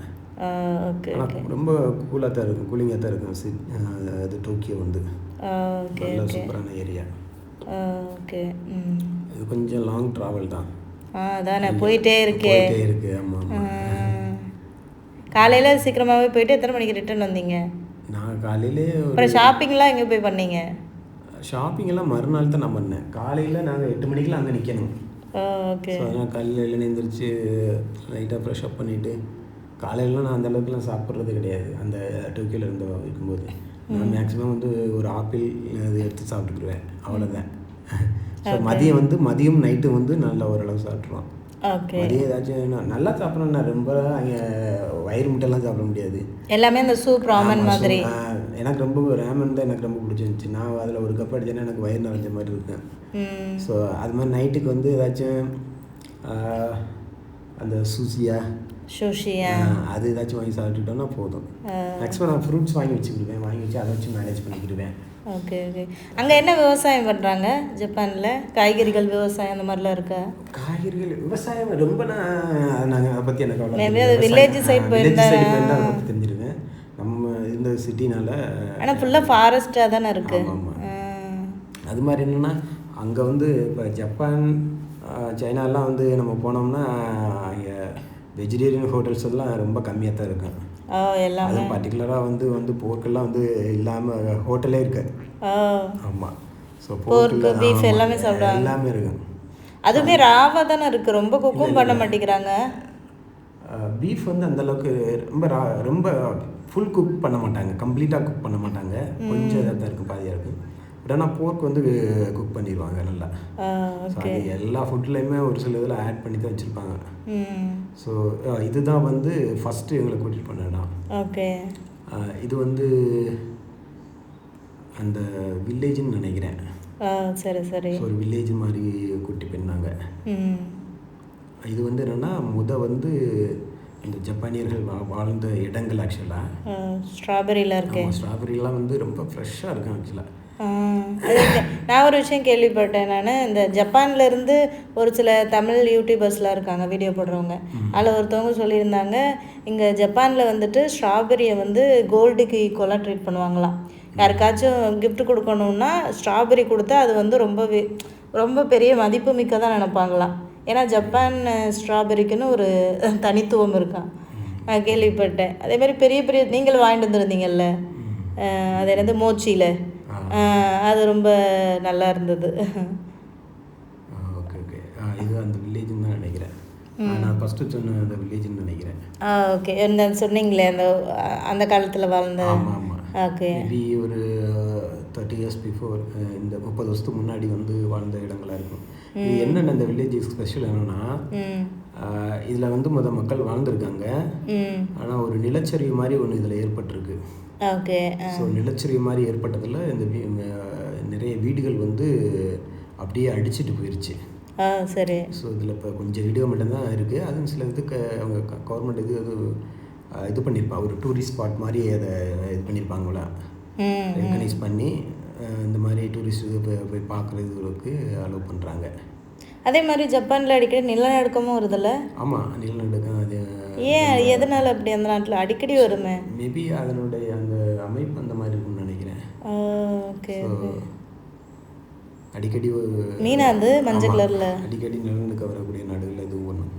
ஆனால் ரொம்ப கூலாக தான் இருக்கும், கூலிங்காக தான் இருக்கும். அது டோக்கியோ வந்து நல்ல சூப்பரான ஏரியா. ஓகே. இது கொஞ்சம் லாங் ட்ராவல் தான். அதானே போயிட்டே இருக்கு. ஆமாம் ஆமாம். காலையில் சீக்கிரமாகவே போயிட்டு எத்தனை மணிக்கு ரிட்டர்ன் வந்தீங்க? நான் காலையிலே அப்புறம் ஷாப்பிங்லாம் எங்கே போய் பண்ணீங்க? ஷாப்பிங்கெல்லாம் மறுநாள் தான் நான் பண்ணேன். காலையில் நாங்கள் 8 மணிக்கெலாம் அங்கே நிற்கணும். ஓகே. ஸோ அதனால் காலையில் எழுந்திரிச்சு லைட்டாக ஃப்ரெஷ் அப் பண்ணிவிட்டு, காலையிலலாம் நான் அந்தளவுக்குலாம் சாப்பிட்றது கிடையாது. அந்த டோக்கியோவில் இருந்து இருக்கும்போது நான் மேக்ஸிமம் வந்து ஒரு ஆப்பிள் அது எடுத்து சாப்பிட்டுக்குருவேன், அவ்வளோதான். ஸோ மதியம் நைட்டு வந்து நல்லா ஓரளவு சாப்பிட்ருவோம். ஓகே. மதியம் ஏதாச்சும் நல்லா சாப்பிட்றேன். நான் ரொம்ப அங்கே வயிறு முட்டைலாம் சாப்பிட முடியாது. எல்லாமே அந்த சூப் ராமன் மாதிரி. எனக்கு ரொம்ப ரேமன் தான் எனக்கு ரொம்ப பிடிச்சிருந்துச்சி. நான் அதில் ஒரு கப் அடிச்சேன்னா எனக்கு வயிறு நிறைஞ்ச மாதிரி இருக்கேன். ஸோ அது மாதிரி நைட்டுக்கு வந்து ஏதாச்சும் அந்த சுஷியா அது ஏதாச்சும் வாங்கி சாப்பிட்டுட்டோன்னா போதும். மேக்ஸிமம் நான் ஃப்ரூட்ஸ் வாங்கி வச்சு அதை வச்சு மேனேஜ் பண்ணிக்கிடுவேன். Okay okay. அங்கே என்ன விவசாயம் பண்ணுறாங்க ஜப்பானில்? காய்கறிகள் விவசாயம் அந்த மாதிரிலாம் இருக்கா? காய்கறிகள் விவசாயம் ரொம்ப நாங்கள் அதை பற்றி எனக்கு வில்லேஜ் சைட் போயிருந்தா அதை பற்றி தெரிஞ்சிருக்கேன். நம்ம இந்த சிட்டினால ஆனால் ஃபுல்லாக ஃபாரஸ்ட்டாக தானே இருக்குது. ஆமாம். அது மாதிரி என்னென்னா அங்கே வந்து இப்போ ஜப்பான் சைனாலாம் வந்து நம்ம போனோம்னா அங்கே வெஜிடேரியன் ஹோட்டல்ஸ் எல்லாம் ரொம்ப கம்மியாக தான் இருக்கும். அதுவும் பர்டிகுலராக வந்து போர்க்கெல்லாம் வந்து இல்லாமல் ஹோட்டலே இருக்கு. ஆமாம். ஸோ போர்க்கு பீஃப் எல்லாமே சாப்பிடுவாங்க. எல்லாமே இருக்கு. அதுவுமே ராவாக தானே இருக்குது, ரொம்ப குக்கும் பண்ண மாட்டேங்கிறாங்க. பீஃப் வந்து அந்தளவுக்கு ரொம்ப ஃபுல் குக் பண்ண மாட்டாங்க, கம்ப்ளீட்டாக குக் பண்ண மாட்டாங்க, கொஞ்சம் இதாக தான் இருக்கும், பாதியாக இருக்குது. பட் ஆனால் போர்க் வந்து குக் பண்ணிடுவாங்க நல்லா. அது எல்லா ஃபுட்லேயுமே ஒரு சில இதில் ஆட் பண்ணி தான் வச்சுருப்பாங்க. ஸோ இதுதான் வந்து ஃபஸ்ட்டு எங்களை கூட்டிகிட்டு பண்ணேன்னா. ஓகே. இது வந்து அந்த வில்லேஜ்னு நினைக்கிறேன். சரி சரி. ஸோ ஒரு வில்லேஜ் மாதிரி கூட்டி பண்ணாங்க. இது வந்து என்னென்னா வந்து இந்த ஜப்பானியர்கள் வாழ்ந்த இடங்கள் ஆக்சுவலாக ஸ்ட்ராபெரியில் இருக்கேன். ஸ்ட்ராபெரிலாம் வந்து ரொம்ப ஃப்ரெஷ்ஷாக இருக்கும் ஆக்சுவலாக. நான் ஒரு விஷயம் கேள்விப்பட்டேன். நான் இந்த ஜப்பான்லேருந்து ஒரு சில தமிழ் யூடியூபர்ஸ்லாம் இருக்காங்க வீடியோ போடுறவங்க. அதில் ஒருத்தவங்க சொல்லியிருந்தாங்க, இங்கே ஜப்பானில் வந்துட்டு ஸ்ட்ராபெரியை வந்து கோல்டுக்கு ஈக்குவலாக ட்ரீட் பண்ணுவாங்களாம். யாருக்காச்சும் கிஃப்ட் கொடுக்கணுன்னா ஸ்ட்ராபெரி கொடுத்தா அது வந்து ரொம்ப பெரிய மதிப்பு மிக்க தான் நினைப்பாங்களாம். ஏன்னா ஜப்பான் ஸ்ட்ராபெரிக்குன்னு ஒரு தனித்துவம் இருக்கான், நான் கேள்விப்பட்டேன். அதேமாதிரி பெரிய நீங்கள் வாங்கிட்டு வந்துருந்தீங்கல்ல, அது என்னது மோச்சியில், அது ரொம்ப நல்லா இருந்தது. Okay okay. இது அந்த வில்லேஜ்னு தான் நினைக்கிறேன். நான் ஃபஸ்ட்டு சொன்ன அந்த வில்லேஜ்னு நினைக்கிறேன். ஓகே. இந்த சொன்னீங்களே அந்த காலத்தில் வாழ்ந்த. ஆமாம் ஆமாம். ஓகே. மேபி ஒரு 30 years பிஃபோர், இந்த 30 வருஷத்துக்கு முன்னாடி வந்து வாழ்ந்த இடங்களாக இருக்கும். இது என்னென்ன இந்த வில்லேஜ் ஸ்பெஷல் என்னென்னா, இதில் வந்து மக்கள் வாழ்ந்துருக்காங்க. ஆனால் ஒரு நிலச்சரிவு மாதிரி ஒன்று இதில் ஏற்பட்டிருக்கு. ஓகே. ஸோ நிலச்சரிவு மாதிரி ஏற்பட்டதில் இந்த நிறைய வீடுகள் வந்து அப்படியே அடிச்சுட்டு போயிடுச்சு. சரி. ஸோ இதில் இப்போ கொஞ்சம் வீடியோ மட்டும்தான் இருக்குது. அதுவும் சில இதுக்கு அவங்க கவர்மெண்ட் இது பண்ணியிருப்பாங்க, ஒரு டூரிஸ்ட் ஸ்பாட் மாதிரி அதை இது பண்ணியிருப்பாங்கள, ரெகனைஸ் பண்ணி இந்த மாதிரி டூரிஸ்ட் போய் பார்க்குறதுக்கு அலோவ் பண்ணுறாங்க. அதே மாதிரி ஜப்பானில் அடிக்கடி நிலநடுக்கமும் வருதில்ல? ஆமாம், நிலநடுக்கம். அது ஏன், எதனால் அப்படி அந்த நாட்டில் அடிக்கடி வருமே? மேபி அதனுடைய அந்த அமைப்பு அந்த மாதிரி இருக்குன்னு நினைக்கிறேன். ஓகே. அடிக்கடி மீனா அது மஞ்சள் கலரில் அடிக்கடி நிலநடுக்க வரக்கூடிய நாடுகளில் இது ஒன்றும்.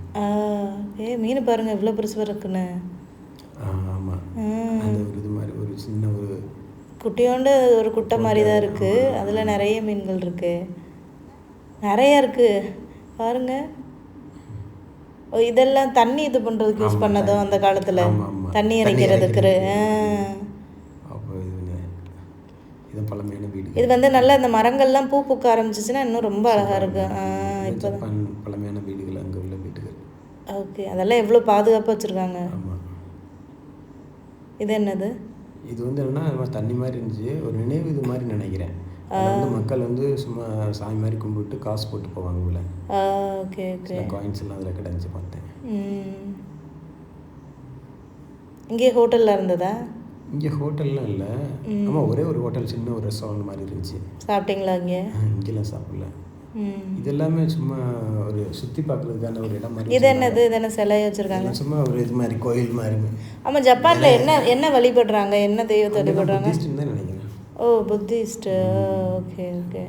மீன் பாருங்கள் இவ்வளோ பெருசாக இருக்குன்னு. ஆமாம், அந்த ஒரு இது மாதிரி ஒரு சின்ன ஒரு குட்டியோண்டு ஒரு குட்டை மாதிரி தான் இருக்குது. அதில் நிறைய மீன்கள் இருக்குது, நிறையா இருக்குது பாருங்க. இதெல்லாம் தண்ணி இது பண்ணுறதுக்கு யூஸ் பண்ணதோ அந்த காலத்தில், தண்ணி இறைக்கிறதுக்கு. இது வந்து நல்லா இந்த மரங்கள்லாம் பூ பூக்க ஆரம்பிச்சிச்சுன்னா இன்னும் ரொம்ப அழகாக இருக்கும். இப்போ பழமையான வீடுகள், அங்கே உள்ள வீடுகள். ஓகே, அதெல்லாம் எவ்வளோ பாதுகாப்பாக வச்சுருக்காங்க. இது என்னது? இது வந்து என்னன்னா தண்ணி மாதிரி இருந்துச்சு, ஒரு நினைவு இது மாதிரி நினைக்கிறேன். வந்து மக்கள் வந்து சும்மா சாமி மாதிரி கும்பிட்டு காசு போட்டு போவாங்க உள்ள. Okay okay. காயின்ஸ் எல்லாம் அதில் கிடந்துச்சு, பார்த்தேன். இங்கே ஹோட்டலில் இருந்ததா? இங்கே ஹோட்டல்லாம் இல்லை. ஆமாம், ஒரே ஒரு ஹோட்டல், சின்ன ஒரு ரெஸ்டாரண்ட் மாதிரி இருந்துச்சு. சாப்பிட்டீங்களா இங்கே? இங்கெல்லாம் சாப்பிடல. இது எல்லாமே சும்மா ஒரு சுற்றி பார்க்குறதுக்கான ஒரு இடம் மாதிரி. இது என்னது? இது என்ன சிலையை வச்சுருக்காங்க? சும்மா ஒரு இது மாதிரி கோயில் மாதிரி. ஆமாம், ஜப்பானில் என்ன வழிபடுறாங்க, என்ன தெய்வத்தை வழிபடுறாங்க? புத்திஸ்ட்னு தான் நினைக்கிறேன். ஓ, புத்திஸ்ட். Okay okay.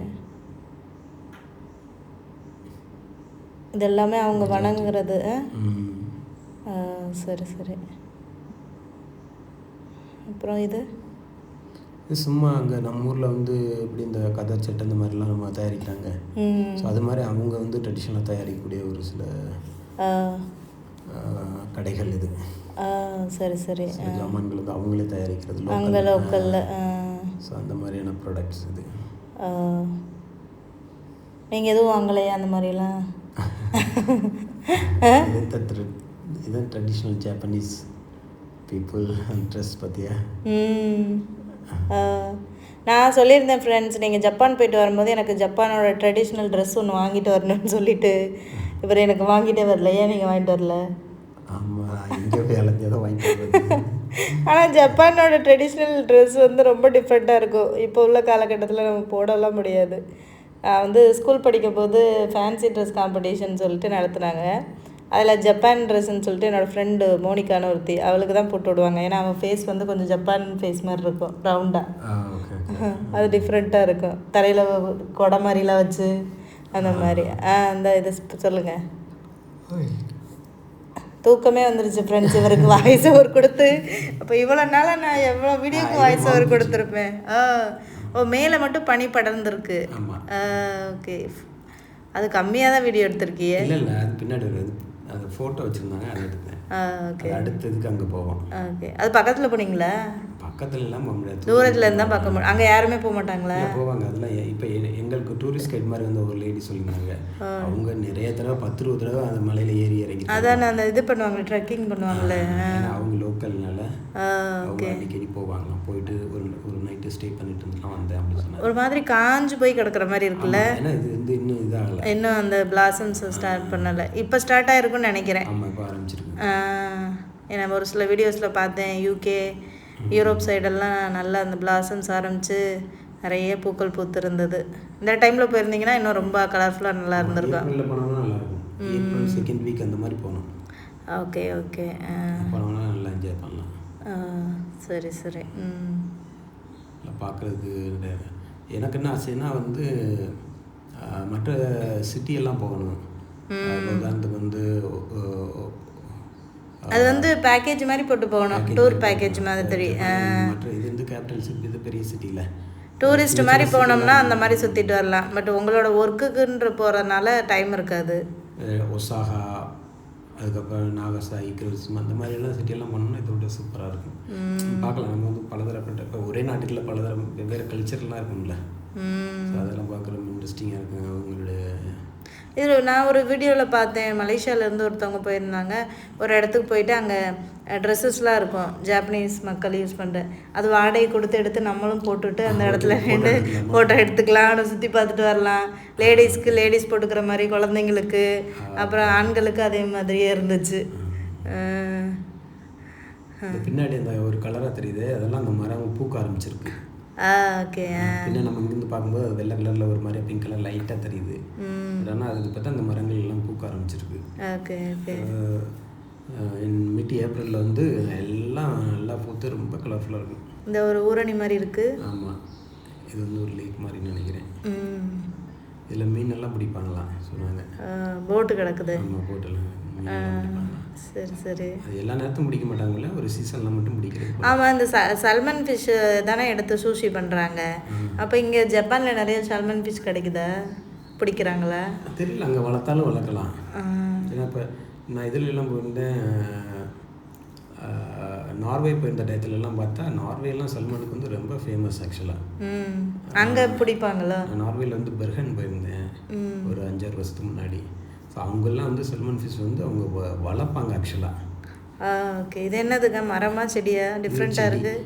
இது எல்லாமே அவங்க வணங்குறது. சரி சரி. அப்புறம் இது சும்மா அங்கே நம்ம ஊரில் வந்து இப்படி இந்த கதர் செட்டு இந்த மாதிரிலாம் நம்ம தயாரிக்கிறாங்க. ஸோ அது மாதிரி அவங்க வந்து ட்ரெடிஷ்னலாக தயாரிக்கக்கூடிய ஒரு சில கடைகள் இது. சரி சரி. ஜாமான்கள் வந்து அவங்களே தயாரிக்கிறது அங்கே லோக்கலில். ஸோ அந்த மாதிரியான ப்ராடக்ட்ஸ் இது. நீங்கள் எதுவும் வாங்கலையா அந்த மாதிரிலாம்? இதுதான் ட்ரெடிஷ்னல் ஜாப்பனீஸ் பீப்புள் ட்ரெஸ் பற்றியா? நான் சொல்லியிருந்தேன் ஃப்ரெண்ட்ஸ், நீங்கள் ஜப்பான் போயிட்டு வரும்போது எனக்கு ஜப்பானோட ட்ரெடிஷ்னல் ட்ரெஸ் ஒன்று வாங்கிட்டு வரணும்னு சொல்லிட்டு இவர் எனக்கு வாங்கிட்டே வரல. ஏன் நீங்கள் வாங்கிட்டு வரல? ஆமாம், இங்கே போய் அலைஞ்சதை வாங்கிட்டு வரல. ஆனால் ஜப்பானோட ட்ரெடிஷ்னல் ட்ரெஸ் வந்து ரொம்ப டிஃப்ரெண்ட்டாக இருக்கும். இப்போ உள்ள காலகட்டத்தில் நம்ம போடலாம் முடியாது. வந்து ஸ்கூல் படிக்கும் போது ஃபேன்சி ட்ரெஸ் காம்படிஷன் சொல்லிட்டு நடத்துனாங்க. அதில் ஜப்பான் ட்ரெஸ்ஸுன்னு சொல்லிட்டு என்னோடய ஃப்ரெண்டு மோனிகான்னு ஒருத்தி, அவளுக்கு தான் போட்டு விடுவாங்க. ஏன்னா அவன் ஃபேஸ் வந்து கொஞ்சம் ஜப்பான் ஃபேஸ் மாதிரி இருக்கும், ரவுண்டாக. அது டிஃப்ரெண்ட்டாக இருக்கும். தலையில் கொடை மாதிரிலாம் வச்சு அந்த மாதிரி. அந்த இது சொல்லுங்கள். தூக்கமே வந்துருச்சு ஃப்ரெண்ட்ஸ் இவருக்கு வாய்ஸ் ஓவர் கொடுத்து. அப்போ இவ்வளோ நாளாக நான் எவ்வளோ வீடியோக்கு வாய்ஸ் ஓவர் கொடுத்துருப்பேன். மேலே மட்டும் பனி படர்ந்துருக்கு. ஓகே, அது கம்மியாக தான் வீடியோ எடுத்திருக்கியே. இல்லை அது பின்னாடி வருது. அது ஃபோட்டோ வச்சுருந்தாங்க, அதை எடுத்தேன். ஓகே, அடுத்ததுக்கு அங்கே போவோம். ஓகே, அது பக்கத்தில் போனீங்களா? பக்கத்துல எல்லாம் போக முடியாது, தூரத்தில் இருந்தால் பார்க்க முடியும். அங்கே யாருமே போக மாட்டாங்களா? போவாங்க. அதெல்லாம் இப்போ எங்களுக்கு டூரிஸ்ட் கைட் மாதிரி வந்து ஒரு லேடி சொல்லியிருந்தாங்க. அவங்க நிறைய தடவை 10-20 தடவை அந்த மலையில் ஏறி இறங்கி அதான் அந்த இது பண்ணுவாங்க, ட்ரெக்கிங் பண்ணுவாங்களே. அவங்க லோக்கல்னால அவங்க அடிக்கடி போவாங்க. போயிட்டு ஒரு நைட்டு ஸ்டே பண்ணிட்டு இருந்துலாம் வந்தேன் அப்படின்னு சொன்னாங்க. ஒரு மாதிரி காஞ்சு போய் கிடக்குற மாதிரி இருக்குல்ல. ஏன்னா இது வந்து இன்னும் இதாகலை, இன்னும் அந்த பிளாசம்ஸ் ஸ்டார்ட் பண்ணலை. இப்போ ஸ்டார்ட் ஆகிருக்குன்னு நினைக்கிறேன். ஆமாம், இப்போ ஆரம்பிச்சிருக்கு. ஏன்னா ஒரு சில வீடியோஸில் பார்த்தேன், யூகே யூரோப் சைடெல்லாம் நல்லா அந்த பிளாசம்ஸ் ஆரம்பித்து நிறைய பூக்கள் பூத்து இருந்தது. இந்த டைமில் போயிருந்தீங்கன்னா இன்னும் ரொம்ப கலர்ஃபுல்லாக நல்லா இருந்திருக்கும். ஏப்ரலில் போனோம்னா நல்லாயிருக்கும். ஏப்ரல் செகண்ட் வீக் அந்த மாதிரி போகணும். ஓகே ஓகே, போனோம்னா நல்லா என்ஜாய் பண்ணலாம். சரி சரி. இல்லை பார்க்குறதுக்கு எனக்கு என்ன ஆசைன்னா வந்து மற்ற சிட்டியெல்லாம் போகணும். உதாரணத்துக்கு வந்து அது வந்து பேக்கேஜ் மாதிரி போட்டு போகணும், டூர் பேக்கேஜ் மாதிரி. மற்ற இது வந்து கேபிட்டல் சிட்டி, இது பெரிய சிட்டியில் டூரிஸ்ட் மாதிரி போனோம்னா அந்த மாதிரி சுற்றிட்டு வரலாம். பட் உங்களோட ஒர்க்குக்குன்ற போகிறதுனால டைம் இருக்காது. ஒசாகா, அதுக்கப்புறம் நாகசாகி, கிறிஸ்மஸ் அந்த மாதிரிலாம் சிட்டியெல்லாம் போனோம்னா இதோட சூப்பராக இருக்கும். பார்க்கலாம். நம்ம வந்து பலதரப்பட்ட இப்போ ஒரே நாட்டுக்குள்ள பலதரம் வெவ்வேறு கல்ச்சர்லாம் இருக்கும்ல. ஸோ அதெல்லாம் பார்க்குற இன்ட்ரெஸ்டிங்காக இருக்குங்க. அவங்களுடைய இது நான் ஒரு வீடியோவில் பார்த்தேன், மலேசியாவிலேருந்து ஒருத்தவங்க போயிருந்தாங்க. ஒரு இடத்துக்கு போயிட்டு அங்கே ட்ரெஸ்ஸஸ்லாம் இருக்கும் ஜாப்பனீஸ் மக்கள் யூஸ் பண்ணுற, அது வாடகை கொடுத்து எடுத்து நம்மளும் போட்டுட்டு அந்த இடத்துல நின்று ஃபோட்டோ எடுத்துக்கலாம், சுற்றி பார்த்துட்டு வரலாம். லேடிஸ்க்கு லேடிஸ் போட்டுக்கிற மாதிரி, குழந்தைங்களுக்கு, அப்புறம் ஆண்களுக்கு அதே மாதிரியே இருந்துச்சு. பின்னாடி அந்த ஒரு கலராக தெரியுது, அதெல்லாம் அந்த மரம் பூக்க ஆரம்பிச்சிருக்கு. ஓகே, பின்ன நம்ம இங்கேருந்து பார்க்கும்போது அது வெள்ளை கலரில் ஒரு மாதிரி பிங்க் கலர் லைட்டாக தெரியுது. ஆனால் அதுக்கு பார்த்தா அந்த மரங்கள் எல்லாம் பூக்க ஆரம்பிச்சிருக்கு. Okay okay. மிட் ஏப்ரலில் வந்து எல்லாம் நல்லா பூத்து ரொம்ப கலர்ஃபுல்லாக இருக்கும். இந்த ஒரு ஊரணி மாதிரி இருக்குது. ஆமாம், இது வந்து ஒரு லேக் மாதிரி நினைக்கிறேன். இதில் மீனெல்லாம் பிடிப்பாங்களாம் சொன்னாங்க. போட்டு கிடக்குது. ஆமாம், போட்டெல்லாம் பிடிப்பாங்க. சரி சரி. அது எல்லா நேரத்தும் பிடிக்க மாட்டாங்கல்ல, ஒரு சீசனில் மட்டும் பிடிக்கிறது. ஆமாம், இந்த சல்மன் ஃபிஷ் தானே எடுத்து சூஷி பண்ணுறாங்க. அப்போ இங்கே ஜப்பானில் நிறைய சல்மன் ஃபிஷ் கிடைக்குதா, பிடிக்கிறாங்களா தெரியல. அங்கே வளர்த்தாலும் வளர்க்கலாம். ஏன்னா இப்போ நான் இதிலெல்லாம் போயிருந்தேன், நார்வே போயிருந்த டயத்துலலாம் பார்த்தா நார்வேலாம் சல்மனுக்கு வந்து ரொம்ப ஃபேமஸ் ஆக்சுவலாக. அங்கே பிடிப்பாங்களா? நார்வேல வந்து பெர்கன் போயிருந்தேன் ஒரு 5-6 வருஷத்துக்கு முன்னாடி. ஸோ அவங்கெல்லாம் வந்து சல்மன் ஃபிஷ் வந்து அவங்க வளர்ப்பாங்க ஆக்சுவலாக. ஓகே. இது என்னதுங்க, மரமா செடியா? டிஃப்ரெண்ட்டாக இருக்குது.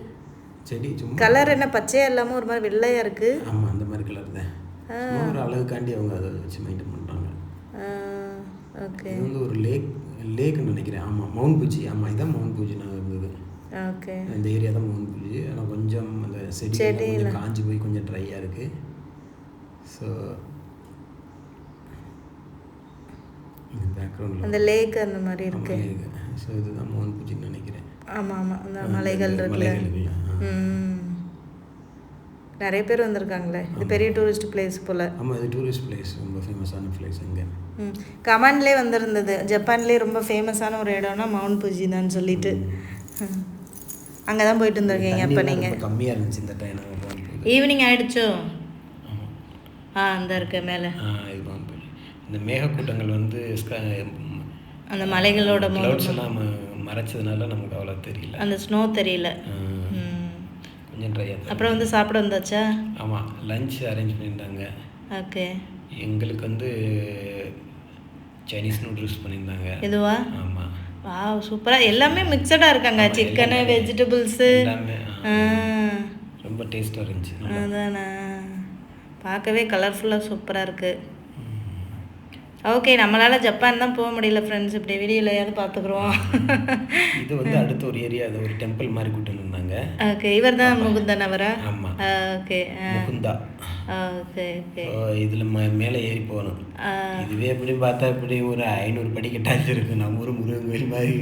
செடி சும்மா கலர் என்ன பச்சையாக இல்லாமல் ஒரு மாதிரி வெள்ளையாக இருக்குது. ஆமாம், அந்த மாதிரி கலர் தான். ஒரு அழகுக்காண்டி அவங்க அதை வச்சு மெயின்டைன் பண்ணுறாங்க. ஓகே. இது வந்து ஒரு லேக்குன்னு நினைக்கிறேன். ஆமாம், மவுண்ட் பூஜி. ஆமாம், இதான் மவுண்ட் பூஜி நான் இருந்தது. ஓகே. இந்த ஏரியா தான் மவுண்ட் பூஜி. ஆனால் கொஞ்சம் அந்த செடி கொஞ்சம் காஞ்சி போய் கொஞ்சம் ட்ரையாக இருக்குது. ஸோ பேக்ரவுண்டில் அந்த லேக் அந்த மாதிரி இருக்கு. ஸோ இதுதான் மவுண்ட் பூஜின்னு நினைக்கிறேன். ஆமாம் ஆமாம், அந்த மலைகள் இருக்குல்ல. நிறைய பேர் வந்திருக்காங்களே. இது பெரிய டூரிஸ்ட் பிளேஸ் போல். ஆமாம், இது டூரிஸ்ட் பிளேஸ், ரொம்ப ஃபேமஸான பிளேஸ் இங்கே. கமெண்ட்லேயே வந்திருந்தது ஜப்பான்லேயே ரொம்ப ஃபேமஸான ஒரு இடம்னா மவுண்ட் புஜி தான் சொல்லிட்டு. அங்கே தான் போயிட்டு இருந்திருக்கீங்க அப்போ நீங்கள்? கம்மியாக இருந்துச்சு இந்த டைம். ஈவினிங் ஆகிடுச்சோ? அந்த இருக்க மேலே இதுதான் இந்த மேகக்கூட்டங்கள் வந்து அந்த மலைகளோட க்ளவுட்ஸ் எல்லாம் மறைச்சதுனால நமக்கு அவ்வளோ தெரியல, அந்த ஸ்னோ தெரியல. கொஞ்சம் ட்ரை ஆகுது. அப்புறம் வந்து சாப்பிட வந்தாச்சா? ஆமாம், லஞ்ச் அரேஞ்ச் பண்ணியிருந்தாங்க. ஓகே. எங்களுக்கு வந்து சைனீஸ் நூடுல்ஸ் பண்ணியிருந்தாங்க. எதுவா? ஆமாம். சூப்பராக எல்லாமே மிக்சடாக இருக்காங்க. சிக்கனு, வெஜிடபிள்ஸு எல்லாமே ரொம்ப டேஸ்ட்டாக இருந்துச்சு. அதானே, பார்க்கவே கலர்ஃபுல்லாக சூப்பராக இருக்குது. ஓகே, நம்மளால் ஜப்பான் தான் போக முடியல ஃப்ரெண்ட்ஸ். இப்படி வீடியோலையாவது பார்த்துக்குறோம். இது வந்து அடுத்த ஒரு ஏரியா, அது ஒரு டெம்பிள் மாதிரி கூட்டிட்டு இருந்தாங்க. ஓகே, இவர் தான் முகுந்தன் அவரா? ஆமாம். ஓகே, முகுந்தா. Okay okay. இதில் மேலே ஏறி போகணும். இதுவே எப்படி பார்த்தா இப்படி ஒரு 500 படி கிட்டாச்சு இருக்கு. நம்ம ஒரு முருகன் கோயில் மாதிரி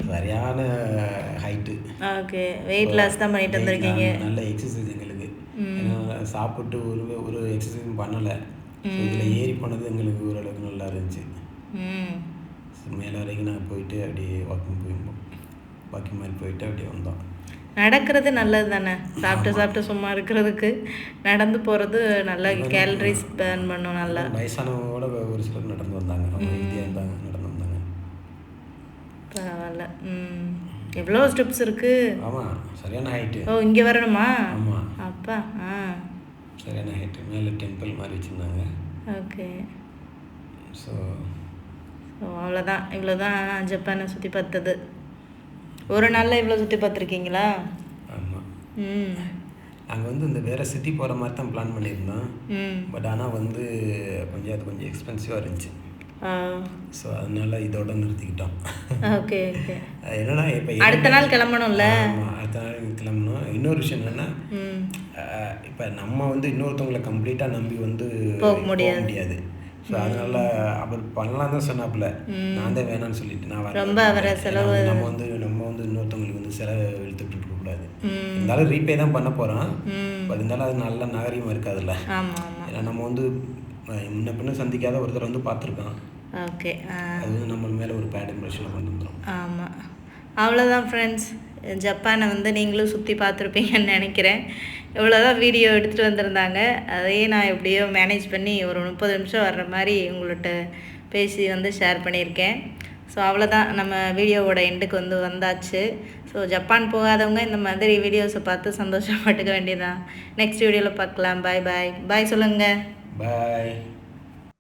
சரியான ஹைட்டு. ஓகே, வெயிட் லாஸ் தான் பண்ணிட்டு வந்திருக்கீங்க. நல்ல எக்ஸசைஸ் எங்களுக்கு. சாப்பிட்டு ஒரு எக்ஸசைஸும் பண்ணலை. இதில் ஏறி போனது எங்களுக்கு ஓரளவுக்கு நல்லா இருந்துச்சு. மேலே வரைக்கும் நாங்கள் போயிட்டு அப்படியே வாக்கிங் மாதிரி போயிட்டு அப்படியே வந்தோம். நடக்கிறது நல்லது தானே, சாப்பிட்டு சும்மா இருக்கிறதுக்கு நடந்து போகிறது நல்லா கேலரிஸ் பேர்ன் பண்ணும். நல்லா வயசானவங்களோட ஒரு சிலர் நடந்து வந்தாங்க, அவங்க ஹெல்த்தியாக இருந்தாங்க, நடந்து வந்தாங்க. பரவாயில்ல. எவ்வளோ ஸ்டெப்ஸ் இருக்குது? ஆமாம், சரியான ஹைட்டு. இங்கே வரணுமா? ஆமாம். அப்பா சரியான ஹைட்டு. மேலே டெம்பிள் மாதிரி வச்சுருந்தாங்க. ஓகே. ஸோ அவ்வளோதான், இவ்வளோதான் ஜப்பானை சுற்றி பார்த்தது. ஒரு நாளில் இவ்வளோ சுற்றி பார்த்துருக்கீங்களா? ஆமாம். நாங்கள் வந்து இந்த வேறு சிட்டி போகிற மாதிரி தான் பிளான் பண்ணியிருந்தோம். பட் ஆனால் வந்து கொஞ்சம் எக்ஸ்பென்சிவாக இருந்துச்சு. ஸோ அதனால இதோட நிறுத்திக்கிட்டோம். Okay okay. என்னன்னா இப்போ அடுத்த நாள் கிளம்பணும்ல. அடுத்த நாள் கிளம்பணும். இன்னொரு விஷயம் என்னென்னா, இப்போ நம்ம வந்து இன்னொருத்தவங்களை கம்ப்ளீட்டாக நம்பி வந்து போக முடியாது. ஸோ அதனால் அவர் பண்ணலாம் தான் சொன்னாப்புல. நான் தான் வேணான்னு சொல்லிட்டு நான் ரொம்ப அவரை செலவு நம்ம வந்து இன்னொருத்தவங்களுக்கு வந்து செலவு இழுத்துட்டு இருக்கக்கூடாது. இருந்தாலும் ரீபே தான் பண்ண போகிறோம். பட் இருந்தாலும் அது நல்ல நாகரிகமாக இருக்காதுல்ல. ஏன்னா நம்ம வந்து முன்ன பின்ன சந்திக்காத ஒருத்தர் வந்து பார்த்துருக்கோம். ஓகே, அது வந்து நம்ம மேலே ஒரு பேட் இம்ப்ரெஷனில் கொண்டு வந்துடும். ஆமாம், அவ்வளோதான் ஃப்ரெண்ட்ஸ். ஜப்பானை வந்து நீங்களும் சுற்றி பார்த்துருப்பீங்கன்னு நினைக்கிறேன். இவ்வளோதான் வீடியோ எடுத்துகிட்டு வந்திருந்தாங்க. அதையே நான் எப்படியோ மேனேஜ் பண்ணி ஒரு 30 நிமிஷம் வர்ற மாதிரி உங்கள்கிட்ட பேசி வந்து ஷேர் பண்ணியிருக்கேன். ஸோ அவ்வளோதான், நம்ம வீடியோவோட எண்டுக்கு வந்து வந்தாச்சு. ஸோ ஜப்பான் போகாதவங்க இந்த மாதிரி வீடியோஸை பார்த்து சந்தோஷப்பட்டுக்க வேண்டியதான். நெக்ஸ்ட் வீடியோவில் பார்க்கலாம். பாய் பாய். பாய் சொல்லுங்கள். பாய்.